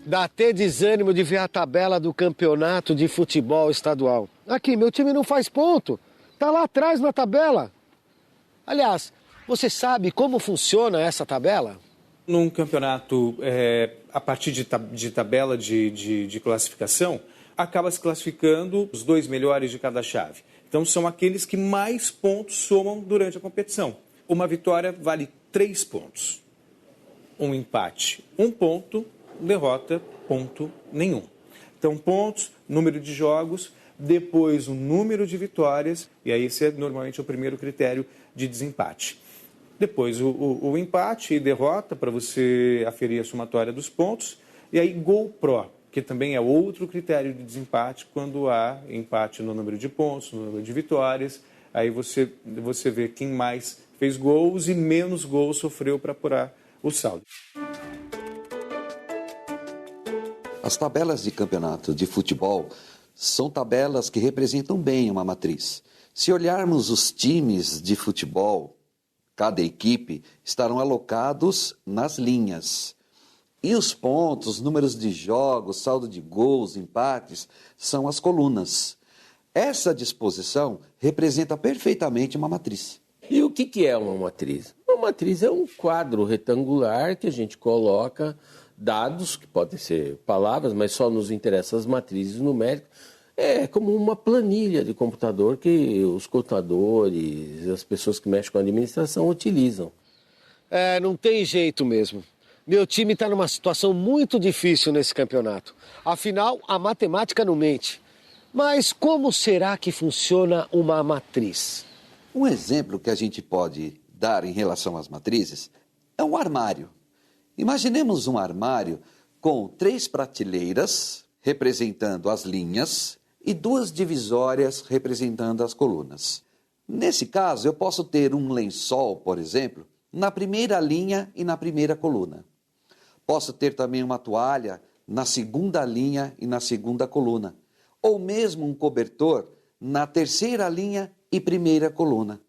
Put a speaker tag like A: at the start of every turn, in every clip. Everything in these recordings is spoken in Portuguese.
A: Dá até desânimo de ver a tabela do campeonato de futebol estadual. Aqui, meu time não faz ponto. Tá lá atrás na tabela. Aliás, você sabe como funciona essa tabela?
B: Num campeonato, a partir de tabela de classificação, acaba se classificando os 2 melhores de cada chave. Então, são aqueles que mais pontos somam durante a competição. Uma vitória vale 3 pontos. Um empate, 1 ponto. Derrota, ponto nenhum. Então, pontos, número de jogos, depois o número de vitórias, e aí esse é normalmente o primeiro critério de desempate. Depois o empate e derrota, para você aferir a somatória dos pontos, e aí gol pró, que também é outro critério de desempate, quando há empate no número de pontos, no número de vitórias, aí você vê quem mais fez gols e menos gols sofreu para apurar o saldo.
C: As tabelas de campeonato de futebol são tabelas que representam bem uma matriz. Se olharmos os times de futebol, cada equipe estarão alocados nas linhas. E os pontos, números de jogos, saldo de gols, empates, são as colunas. Essa disposição representa perfeitamente uma matriz.
D: E o que é uma matriz? Uma matriz é um quadro retangular que a gente coloca dados, que podem ser palavras, mas só nos interessam as matrizes numéricas. É como uma planilha de computador que os contadores, as pessoas que mexem com a administração utilizam.
A: Não tem jeito mesmo. Meu time está numa situação muito difícil nesse campeonato. Afinal, a matemática não mente. Mas como será que funciona uma matriz?
C: Um exemplo que a gente pode dar em relação às matrizes é um armário. Imaginemos um armário com 3 prateleiras representando as linhas e 2 divisórias representando as colunas. Nesse caso, eu posso ter um lençol, por exemplo, na primeira linha e na primeira coluna. Posso ter também uma toalha na segunda linha e na segunda coluna. Ou mesmo um cobertor na terceira linha e primeira coluna.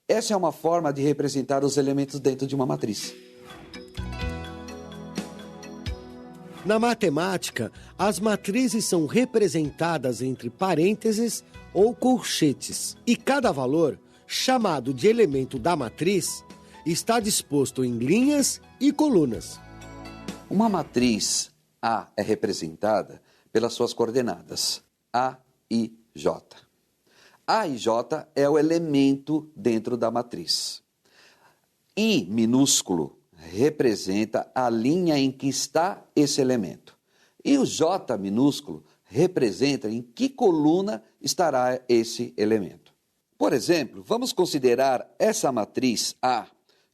C: Essa é uma forma de representar os elementos dentro de uma matriz.
A: Na matemática, as matrizes são representadas entre parênteses ou colchetes. E cada valor, chamado de elemento da matriz, está disposto em linhas e colunas.
C: Uma matriz A é representada pelas suas coordenadas A e J. A e J é o elemento dentro da matriz. I minúsculo representa a linha em que está esse elemento. E o J minúsculo representa em que coluna estará esse elemento. Por exemplo, vamos considerar essa matriz A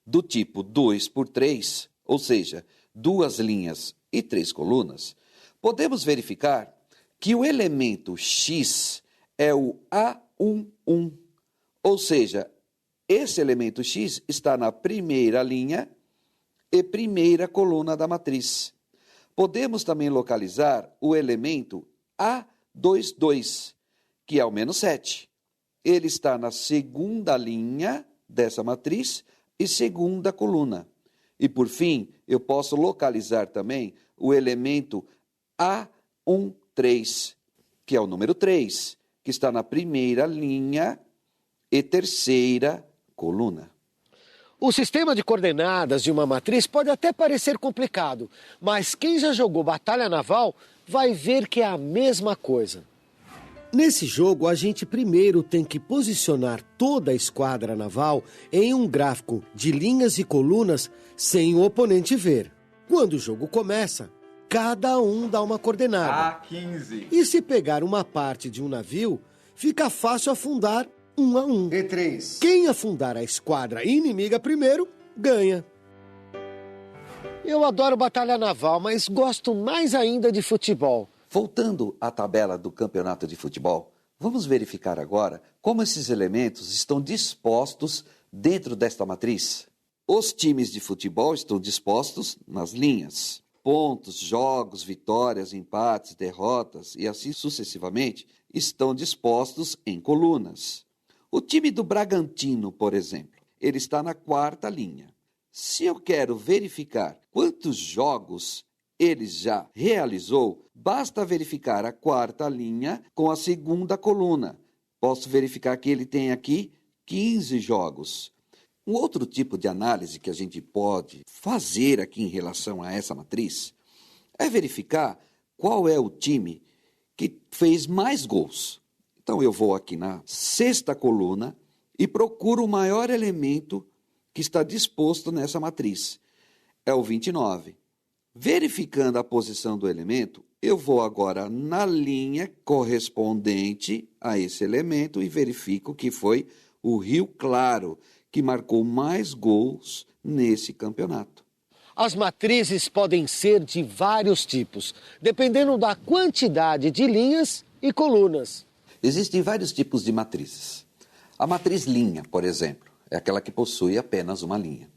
C: do tipo 2 por 3, ou seja, 2 linhas e 3 colunas. Podemos verificar que o elemento X é o A11, ou seja, esse elemento X está na primeira linha e primeira coluna da matriz. Podemos também localizar o elemento A22, que é o menos 7. Ele está na segunda linha dessa matriz e segunda coluna. E por fim, eu posso localizar também o elemento A13, que é o número 3, que está na primeira linha e terceira coluna.
A: O sistema de coordenadas de uma matriz pode até parecer complicado, mas quem já jogou Batalha Naval vai ver que é a mesma coisa. Nesse jogo, a gente primeiro tem que posicionar toda a esquadra naval em um gráfico de linhas e colunas sem o oponente ver. Quando o jogo começa, cada um dá uma coordenada.
E: A15.
A: E se pegar uma parte de um navio, fica fácil afundar 1 a 1.
E: B3.
A: Quem afundar a esquadra inimiga primeiro, ganha. Eu adoro batalha naval, mas gosto mais ainda de futebol.
C: Voltando à tabela do campeonato de futebol, vamos verificar agora como esses elementos estão dispostos dentro desta matriz. Os times de futebol estão dispostos nas linhas. Pontos, jogos, vitórias, empates, derrotas e assim sucessivamente estão dispostos em colunas. O time do Bragantino, por exemplo, ele está na quarta linha. Se eu quero verificar quantos jogos ele já realizou, basta verificar a quarta linha com a segunda coluna. Posso verificar que ele tem aqui 15 jogos. Um outro tipo de análise que a gente pode fazer aqui em relação a essa matriz é verificar qual é o time que fez mais gols. Então eu vou aqui na sexta coluna e procuro o maior elemento que está disposto nessa matriz. É o 29. Verificando a posição do elemento, eu vou agora na linha correspondente a esse elemento e verifico que foi o Rio Claro, que marcou mais gols nesse campeonato.
A: As matrizes podem ser de vários tipos, dependendo da quantidade de linhas e colunas.
C: Existem vários tipos de matrizes. A matriz linha, por exemplo, é aquela que possui apenas uma linha.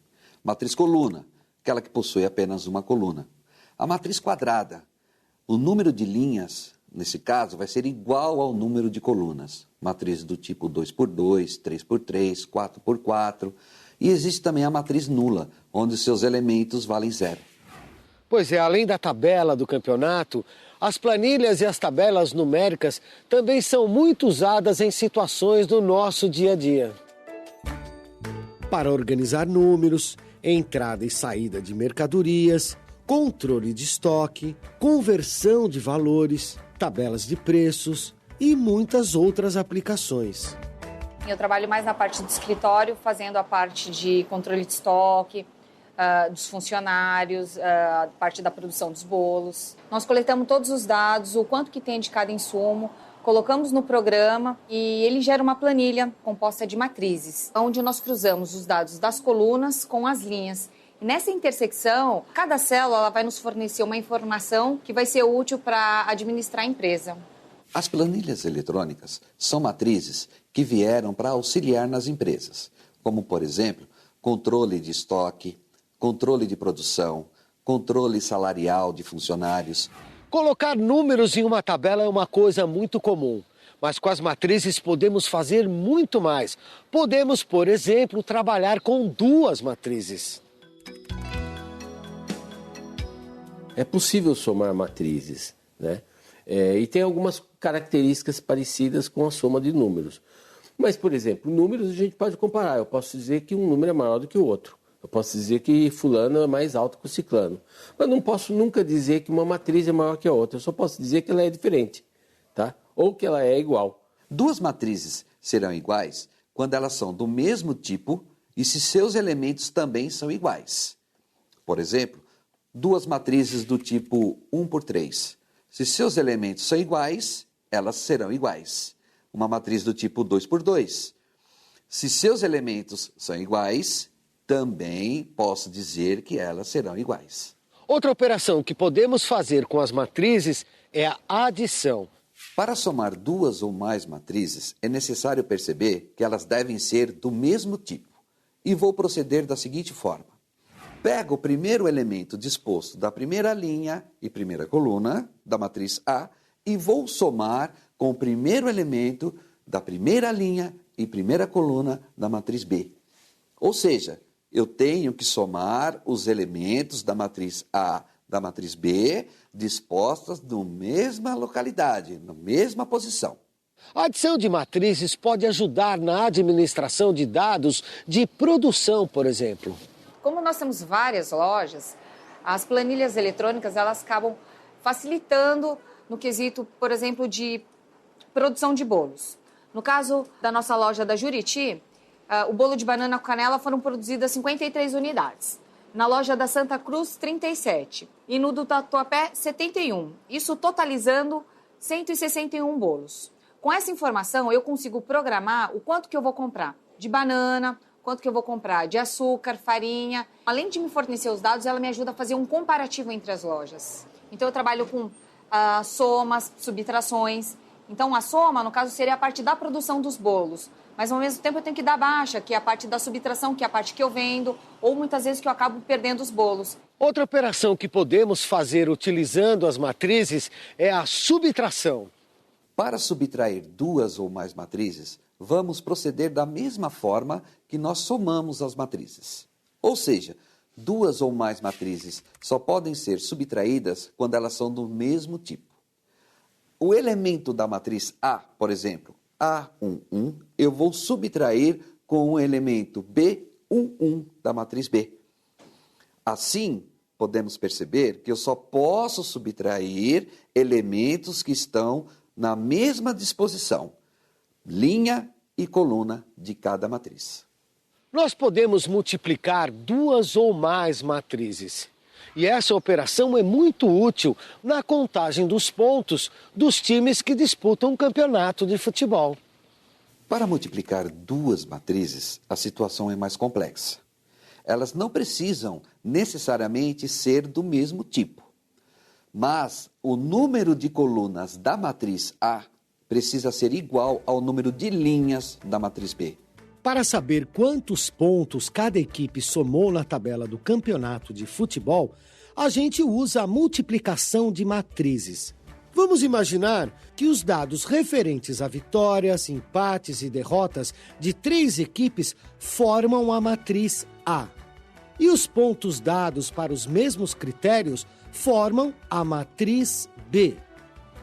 C: Matriz coluna, aquela que possui apenas uma coluna. A matriz quadrada, o número de linhas, nesse caso, vai ser igual ao número de colunas. Matriz do tipo 2x2, 3x3, 4x4. E existe também a matriz nula, onde seus elementos valem zero.
A: Pois é, além da tabela do campeonato, as planilhas e as tabelas numéricas também são muito usadas em situações do nosso dia a dia. Para organizar números, entrada e saída de mercadorias, controle de estoque, conversão de valores, tabelas de preços e muitas outras aplicações.
E: Eu trabalho mais na parte do escritório, fazendo a parte de controle de estoque, dos funcionários, a parte da produção dos bolos. Nós coletamos todos os dados, o quanto que tem de cada insumo, colocamos no programa e ele gera uma planilha composta de matrizes, onde nós cruzamos os dados das colunas com as linhas. E nessa intersecção, cada célula ela vai nos fornecer uma informação que vai ser útil para administrar a empresa.
C: As planilhas eletrônicas são matrizes que vieram para auxiliar nas empresas, como, por exemplo, controle de estoque, controle de produção, controle salarial de funcionários.
A: Colocar números em uma tabela é uma coisa muito comum, mas com as matrizes podemos fazer muito mais. Podemos, por exemplo, trabalhar com duas matrizes.
D: É possível somar matrizes, né? E tem algumas características parecidas com a soma de números. Mas, por exemplo, números a gente pode comparar. Eu posso dizer que um número é maior do que o outro. Eu posso dizer que fulano é mais alto que o ciclano. Mas não posso nunca dizer que uma matriz é maior que a outra. Eu só posso dizer que ela é diferente, tá? Ou que ela é igual.
C: Duas matrizes serão iguais quando elas são do mesmo tipo e se seus elementos também são iguais. Por exemplo, duas matrizes do tipo 1x3. Se seus elementos são iguais, elas serão iguais. Uma matriz do tipo 2x2. Se seus elementos são iguais, também posso dizer que elas serão iguais.
A: Outra operação que podemos fazer com as matrizes é a adição.
C: Para somar duas ou mais matrizes, é necessário perceber que elas devem ser do mesmo tipo. E vou proceder da seguinte forma. Pego o primeiro elemento disposto da primeira linha e primeira coluna da matriz A e vou somar com o primeiro elemento da primeira linha e primeira coluna da matriz B. Ou seja, eu tenho que somar os elementos da matriz A da matriz B dispostas na mesma localidade, na mesma posição.
A: A adição de matrizes pode ajudar na administração de dados de produção, por exemplo.
E: Como nós temos várias lojas, as planilhas eletrônicas elas acabam facilitando no quesito, por exemplo, de produção de bolos. No caso da nossa loja da Juriti, o bolo de banana com canela foram produzidas 53 unidades. Na loja da Santa Cruz, 37. E no do Tatuapé, 71. Isso totalizando 161 bolos. Com essa informação, eu consigo programar o quanto que eu vou comprar de banana, quanto que eu vou comprar de açúcar, farinha. Além de me fornecer os dados, ela me ajuda a fazer um comparativo entre as lojas. Então, eu trabalho com somas, subtrações. Então, a soma, no caso, seria a parte da produção dos bolos. Mas, ao mesmo tempo, eu tenho que dar baixa, que é a parte da subtração, que é a parte que eu vendo, ou muitas vezes que eu acabo perdendo os bolos.
A: Outra operação que podemos fazer utilizando as matrizes é a subtração.
C: Para subtrair duas ou mais matrizes, vamos proceder da mesma forma que nós somamos as matrizes. Ou seja, Duas ou mais matrizes só podem ser subtraídas quando elas são do mesmo tipo. O elemento da matriz A, por exemplo, A11, eu vou subtrair com o elemento B11 da matriz B. Assim, podemos perceber que eu só posso subtrair elementos que estão na mesma disposição, linha e coluna de cada matriz.
A: Nós podemos multiplicar duas ou mais matrizes. E essa operação é muito útil na contagem dos pontos dos times que disputam um campeonato de futebol.
C: Para multiplicar duas matrizes, a situação é mais complexa. Elas não precisam necessariamente ser do mesmo tipo, mas o número de colunas da matriz A precisa ser igual ao número de linhas da matriz B.
A: Para saber quantos pontos cada equipe somou na tabela do campeonato de futebol, a gente usa a multiplicação de matrizes. Vamos imaginar que os dados referentes a vitórias, empates e derrotas de 3 equipes formam a matriz A. E os pontos dados para os mesmos critérios formam a matriz B.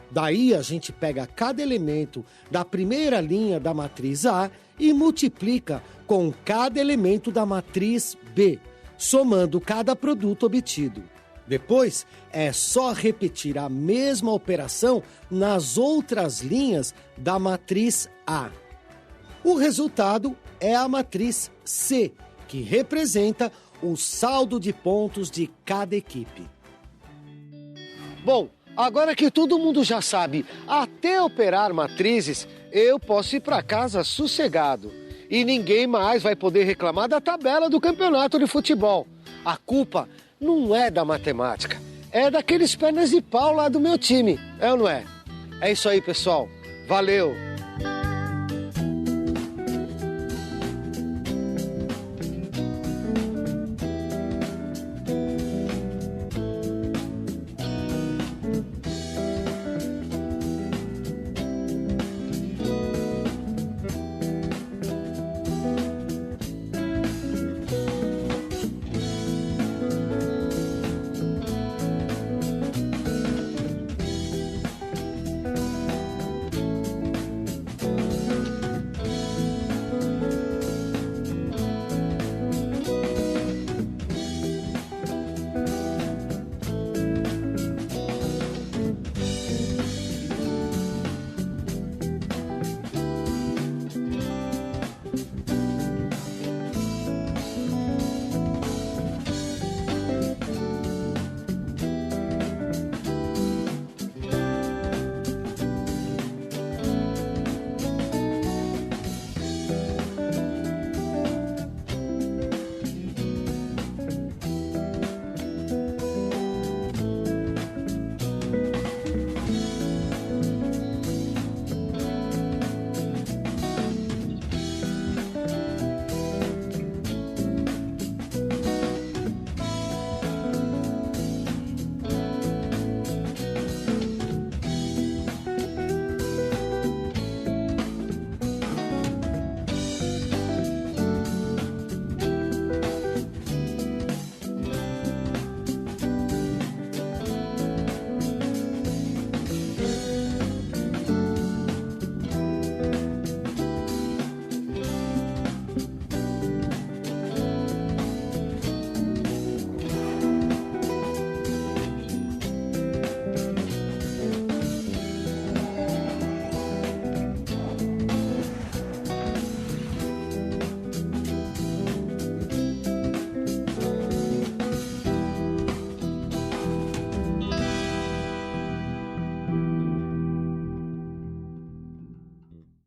A: Daí a gente pega cada elemento da primeira linha da matriz A e multiplica com cada elemento da matriz B, somando cada produto obtido. Depois, é só repetir a mesma operação nas outras linhas da matriz A. O resultado é a matriz C, que representa o saldo de pontos de cada equipe. Bom, agora que todo mundo já sabe até operar matrizes, eu posso ir para casa sossegado. E ninguém mais vai poder reclamar da tabela do campeonato de futebol. A culpa não é da matemática, é daqueles pernas de pau lá do meu time, é ou não é? É isso aí, pessoal. Valeu!